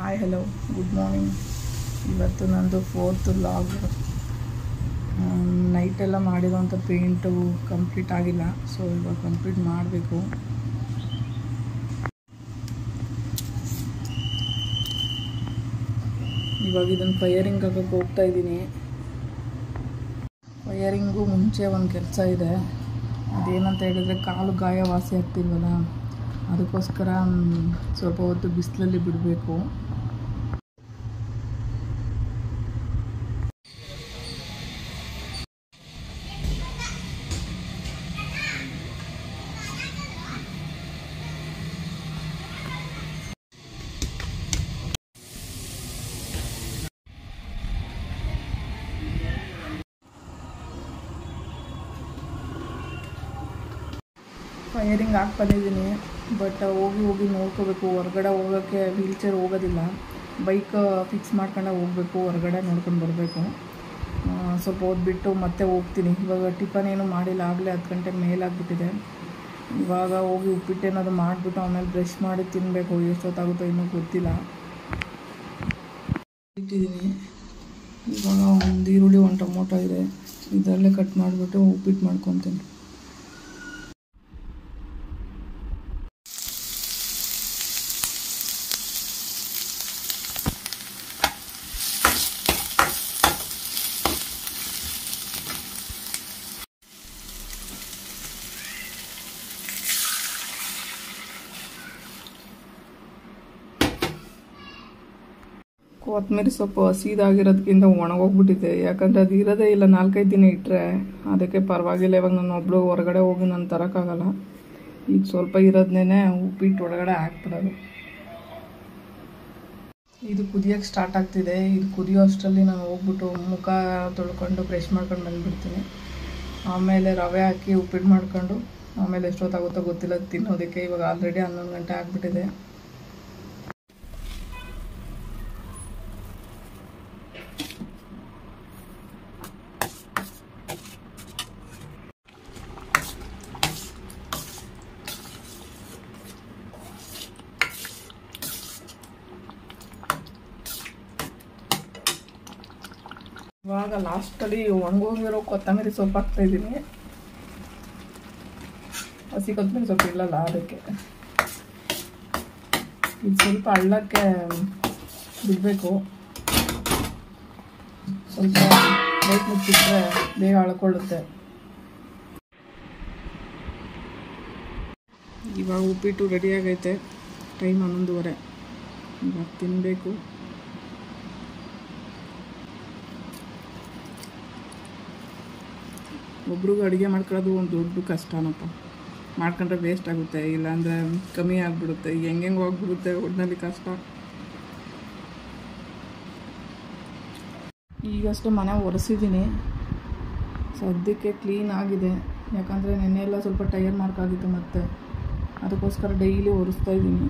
Hi hello good morning. ಇವತ್ತು ನಂದು 4th vlog. ನೈಟೆಲ್ಲ ಮಾಡಿರೋಂಥ ಪೇಂಟು ಕಂಪ್ಲೀಟ್ ಆಗಿಲ್ಲ, ಸೊ ಇವಾಗ ಕಂಪ್ಲೀಟ್ ಮಾಡಬೇಕು. ಇವಾಗ ಇದನ್ನು ಫೈರಿಂಗ್ ಹಾಕೋಕ್ಕೆ ಹೋಗ್ತಾ ಇದ್ದೀನಿ. ಫೈರಿಂಗು ಮುಂಚೆ ಒಂದು ಕೆಲಸ ಇದೆ. ಅದೇನಂತ ಹೇಳಿದ್ರೆ ಕಾಲು ಗಾಯ ವಾಸಿ ಆಗ್ತಿಲ್ವಲ್ಲ, ಅದಕ್ಕೋಸ್ಕರ ಸ್ವಲ್ಪ ಹೊತ್ತು ಬಿಸಿಲಲ್ಲಿ ಬಿಡಬೇಕು. ಫೈರಿಂಗ್ ಹಾಕಿ ಬಂದಿದ್ದೀನಿ, ಬಟ್ ಹೋಗಿ ನೋಡ್ಕೋಬೇಕು. ಹೊರಗಡೆ ಹೋಗೋಕ್ಕೆ ವೀಲ್ ಚೇರ್ ಹೋಗೋದಿಲ್ಲ, ಬೈಕ್ ಫಿಕ್ಸ್ ಮಾಡ್ಕೊಂಡು ಹೋಗಬೇಕು, ಹೊರಗಡೆ ನೋಡ್ಕೊಂಡು ಬರಬೇಕು. ಸ್ವಲ್ಪ ಹೊತ್ತು ಮತ್ತೆ ಹೋಗ್ತೀನಿ. ಇವಾಗ ಟಿಫನ್ ಏನು ಮಾಡಿಲ್ಲ, ಆಗಲೇ 10 ಗಂಟೆ ಮೇಲಾಗ್ಬಿಟ್ಟಿದೆ. ಇವಾಗ ಹೋಗಿ ಉಪ್ಪಿಟ್ಟೇನಾದ್ರು ಮಾಡಿಬಿಟ್ಟು ಆಮೇಲೆ ಬ್ರಷ್ ಮಾಡಿ ತಿನ್ನಬೇಕು. ಎಷ್ಟೊತ್ತಾಗುತ್ತೋ ಇನ್ನೂ ಗೊತ್ತಿಲ್ಲ. ಇಟ್ಟಿದ್ದೀನಿ. ಇವಾಗ ಒಂದು ಈರುಳ್ಳಿ, ಒಂದು ಟೊಮೊಟೊ ಇದೆ, ಇದರಲ್ಲೇ ಕಟ್ ಮಾಡಿಬಿಟ್ಟು ಉಪ್ಪಿಟ್ಟು ಮಾಡ್ಕೊತೀನಿ. ಕೊತ್ತಂಬರಿ ಸೊಪ್ಪು ಹಸಿದಾಗಿರೋದಕ್ಕಿಂತ ಒಣಗೋಗ್ಬಿಟ್ಟಿದೆ. ಯಾಕಂದರೆ ಅದು ಇರೋದೇ ಇಲ್ಲ, 4-5 ದಿನ ಇಟ್ಟರೆ. ಅದಕ್ಕೆ ಪರವಾಗಿಲ್ಲ, ಇವಾಗ ನಾನು ಒಬ್ಳು ಹೊರಗಡೆ ಹೋಗಿ ನಾನು ತರೋಕ್ಕಾಗಲ್ಲ. ಈಗ ಸ್ವಲ್ಪ ಇರೋದನ್ನೇ ಉಪ್ಪಿಟ್ಟು ಒಳಗಡೆ ಹಾಕ್ಬಿಡೋದು. ಇದು ಕುದಿಯೋಕ್ಕೆ ಸ್ಟಾರ್ಟ್ ಆಗ್ತಿದೆ. ಇದು ಕುದಿಯೋ ಅಷ್ಟರಲ್ಲಿ ನಾನು ಹೋಗ್ಬಿಟ್ಟು ಮುಖ ತೊಳ್ಕೊಂಡು ಬ್ರಷ್ ಮಾಡ್ಕೊಂಡು ಬಂದುಬಿಡ್ತೀನಿ. ಆಮೇಲೆ ರವೆ ಹಾಕಿ ಉಪ್ಪಿಟ್ಟು ಮಾಡ್ಕೊಂಡು ಆಮೇಲೆ ಎಷ್ಟೊತ್ತಾಗುತ್ತೋ ಗೊತ್ತಿಲ್ಲ ತಿನ್ನೋದಕ್ಕೆ. ಇವಾಗ ಆಲ್ರೆಡಿ 11 ಗಂಟೆ ಆಗಿಬಿಟ್ಟಿದೆ. ಇವಾಗ ಲಾಸ್ಟಲ್ಲಿ ಒಣಗೋಗಿರೋ ಕೊತ್ತಂಬರಿ ಸೊಪ್ಪು ಹಾಕ್ತಾಯಿದ್ದೀನಿ. ಹಸಿ ಕೊತ್ತಂಬರಿ ಸೊಪ್ಪು ಇಲ್ಲಲ್ಲ, ಅದಕ್ಕೆ ಇದು ಸ್ವಲ್ಪ ಹಳ್ಳಕ್ಕೆ ಬಿಡಬೇಕು. ಸ್ವಲ್ಪ ಲೈಟ್ ಮುಚ್ಚಿಟ್ರೆ ಬೇಗ ಅಳ್ಕೊಳ್ಳುತ್ತೆ. ಇವಾಗ ಉಪ್ಪಿಟ್ಟು ರೆಡಿಯಾಗೈತೆ. ಟೈಮ್ 11:30. ಇವಾಗ ತಿನ್ನಬೇಕು. ಒಬ್ರಿಗೂ ಅಡುಗೆ ಮಾಡ್ಕೊಳ್ಳೋದು ಒಂದು ದೊಡ್ಡ ಕಷ್ಟನಪ್ಪ. ಮಾಡ್ಕೊಂಡ್ರೆ ವೇಸ್ಟ್ ಆಗುತ್ತೆ, ಇಲ್ಲಾಂದರೆ ಕಮ್ಮಿ ಆಗಿಬಿಡುತ್ತೆ, ಹೆಂಗೆ ಹೋಗ್ಬಿಡುತ್ತೆ. ಒಟ್ಟಿನಲ್ಲಿ ಕಷ್ಟ. ಈಗಷ್ಟೇ ಮನೆ ಒರೆಸಿದ್ದೀನಿ. ಸದ್ಯಕ್ಕೆ ಕ್ಲೀನ್ ಆಗಿದೆ. ಯಾಕಂದರೆ ನೆನ್ನೆಲ್ಲ ಸ್ವಲ್ಪ ಟೈರ್ ಮಾರ್ಕ್ ಆಗಿತ್ತು, ಮತ್ತು ಅದಕ್ಕೋಸ್ಕರ ಡೈಲಿ ಒರೆಸ್ತಾ ಇದ್ದೀನಿ.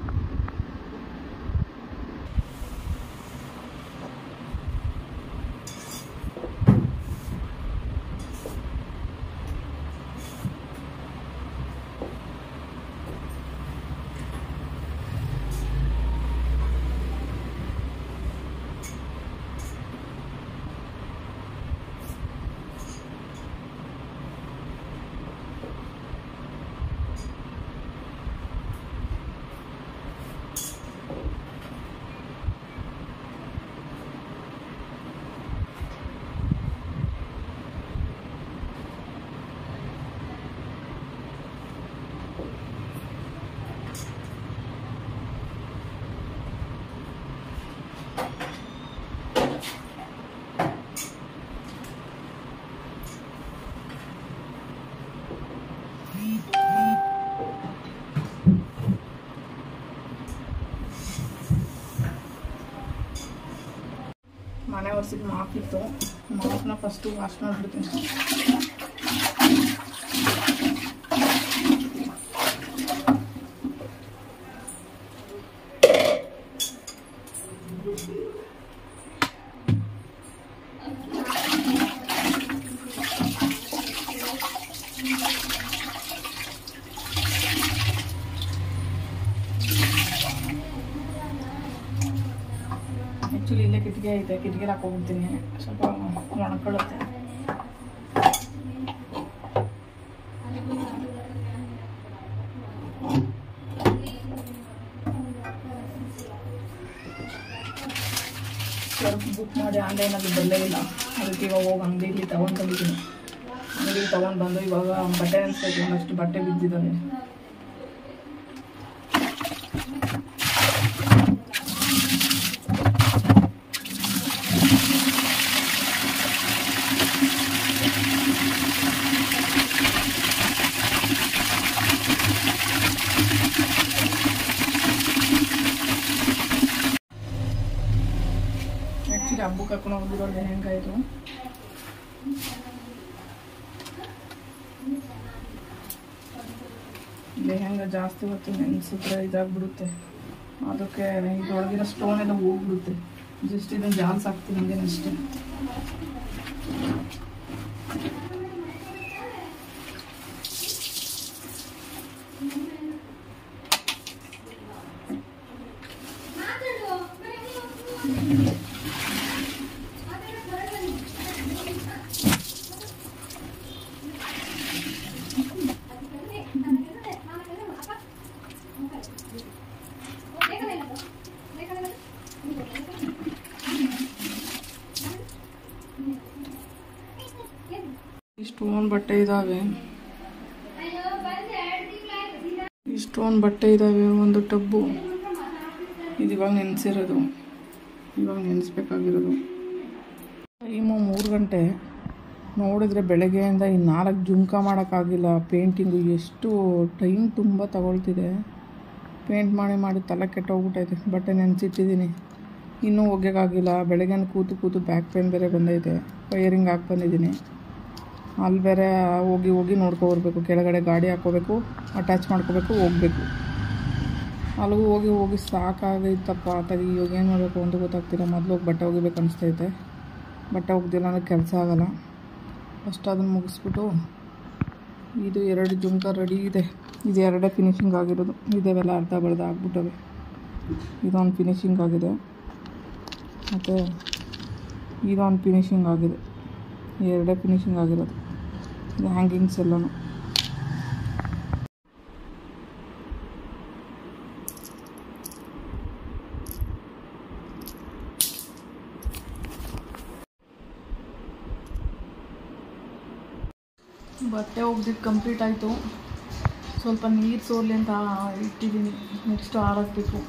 ಮನೆ ಒರೆಸಿದ ಮಾಪಿತ್ತು, ಮಾಪನ್ನ ಫಸ್ಟು ವಾಶ್ ಮಾಡಿಬಿಡ್ತೀನಿ. ಆ್ಯಕ್ಚುಲಿ ಇಲ್ಲೇ ಕಿಟಕಿ ಐತೆ, ಕಿಟಕಿಲಿ ಹಾಕೋಗ್ತೀನಿ, ಸ್ವಲ್ಪ ಒಣಕೊಳ್ಳುತ್ತೆ. ಸರ್ಫ್ ಬುಕ್ ಮಾಡಿ ಆನ್ಲೈನಲ್ಲಿ ಬರಲೇ ಇಲ್ಲ, ಅದಕ್ಕೆ ಇವಾಗ ಹೋಗಿ ಅಂಗಡಿಲಿ ತೊಗೊಂಡು ಬಂದಿದ್ದೀನಿ. ಅಂಗಡಿಗೆ ತೊಗೊಂಡು ಬಂದು ಇವಾಗ ಬಟ್ಟೆ ಅನಿಸ್ತೈತೆ, ಒಂದಷ್ಟು ಬಟ್ಟೆ ಬಿದ್ದಿದ್ದಾವೆ. ಆ್ಯಕ್ಚುಲಿ ಹಬ್ಬಕ್ಕೆ ಹಾಕೊಂಡು ಹೋಗಿರೋ ಲೆಹಂಗಾಯಿತು. ಲೆಹಂಗ ಜಾಸ್ತಿ ಹೊತ್ತು ನೆನೆಸಿದ್ರೆ ಇದಾಗ್ಬಿಡುತ್ತೆ, ಅದಕ್ಕೆ ಇದರೊಳಗಿರೋ ಸ್ಟೋನ್ ಎಲ್ಲ ಹೋಗ್ಬಿಡುತ್ತೆ. ಜಸ್ಟ್ ಇದನ್ನು ಜಾಲ್ಸ್ ಹಾಕ್ತೀನಿ ಹಂಗೇನಷ್ಟೇ. ಇಷ್ಟೊಂದು ಬಟ್ಟೆ ಇದ್ದಾವೆ, ಒಂದು ಟಬ್ಬು. ಇದು ಇವಾಗ ನೆನೆಸಿರೋದು, ಇವಾಗ ನೆನೆಸ್ಬೇಕಾಗಿರೋದು. ಟೈಮು 3 ಗಂಟೆ. ನೋಡಿದ್ರೆ ಬೆಳಗ್ಗೆಯಿಂದ ಈ 4 ಜುಮ್ಕ ಮಾಡೋಕ್ಕಾಗಿಲ್ಲ. ಪೇಂಟಿಂಗು ಎಷ್ಟು ಟೈಮ್ ತುಂಬ ತಗೊಳ್ತಿದೆ. ಪೇಂಟ್ ಮಾಡಿ ತಲೆ ಕೆಟ್ಟೋಗ್ಬಿಟ್ಟೈತೆ. ಬಟ್ಟೆ ನೆನೆಸಿಟ್ಟಿದ್ದೀನಿ, ಇನ್ನೂ ಒಗ್ಯೋಕ್ಕಾಗಿಲ್ಲ. ಬೆಳಗ್ಗೆ ಕೂತು ಬ್ಯಾಕ್ ಪೇನ್ ಬೇರೆ ಬಂದೈತೆ. ವೈರಿಂಗ್ ಹಾಕಿ ಬಂದಿದ್ದೀನಿ. ಅಲ್ಲಿ ಬೇರೆ ಹೋಗಿ ನೋಡ್ಕೊಬರ್ಬೇಕು. ಕೆಳಗಡೆ ಗಾಡಿ ಹಾಕ್ಕೋಬೇಕು, ಅಟ್ಯಾಚ್ ಮಾಡ್ಕೋಬೇಕು, ಹೋಗ್ಬೇಕು. ಅಲ್ಲಿಗೂ ಹೋಗಿ ಸಾಕಾಗೈತಪ್ಪ. ಇವಾಗ ಏನು ಮಾಡಬೇಕು ಅಂತ ಗೊತ್ತಾಗ್ತಿಲ್ಲ. ಮೊದಲು ಹೋಗಿ ಬಟ್ಟೆ ಒಗಿಬೇಕು ಅನಿಸ್ತೈತೆ. ಬಟ್ಟೆ ಒಗ್ದಿಲ್ಲ ಅಂದರೆ ಕೆಲಸ ಆಗೋಲ್ಲ. ಫಸ್ಟ್ ಅದನ್ನು ಮುಗಿಸ್ಬಿಟ್ಟು, ಇದು 2 ಜುಮ್ಕ ರೆಡಿ ಇದೆ. ಇದು 2 ಫಿನಿಷಿಂಗ್ ಆಗಿರೋದು. ಇದೆಲ್ಲ ಅರ್ಧ ಬರ್ಧ ಆಗ್ಬಿಟ್ಟವೆ. ಇದೊಂದು ಫಿನಿಷಿಂಗ್ ಆಗಿದೆ, ಮತ್ತು ಇದೊಂದು ಫಿನಿಷಿಂಗ್ ಆಗಿದೆ. 2 ಫಿನಿಷಿಂಗ್ ಆಗಿರೋದು. ಇದು ಹ್ಯಾಂಗಿಂಗ್ಸ್ ಎಲ್ಲನೂ. ಬಟ್ಟೆ ಒಗ್ದಿದ್ದು ಕಂಪ್ಲೀಟ್ ಆಯಿತು. ಸ್ವಲ್ಪ ನೀರು ಸೋರ್ಲಿ ಅಂತ ಇಟ್ಟಿದ್ದೀನಿ. ನೆಕ್ಸ್ಟ್ ಆರಾಕಬೇಕು.